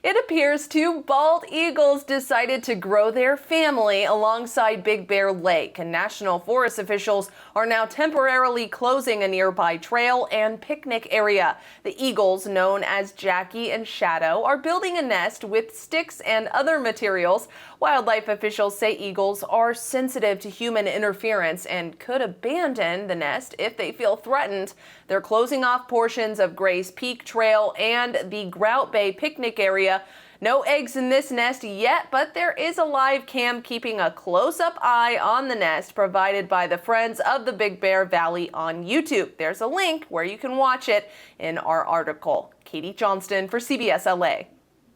It appears two bald eagles decided to grow their family alongside Big Bear Lake, and National Forest officials are now temporarily closing a nearby trail and picnic area. The eagles, known as Jackie and Shadow, are building a nest with sticks and other materials. Wildlife officials say eagles are sensitive to human interference and could abandon the nest if they feel threatened. They're closing off portions of Gray's Peak Trail and the Grout Bay picnic area. No eggs in this nest yet, but there is a live cam keeping a close-up eye on the nest provided by the Friends of the Big Bear Valley on YouTube. There's a link where you can watch it in our article. Katie Johnston for CBS LA.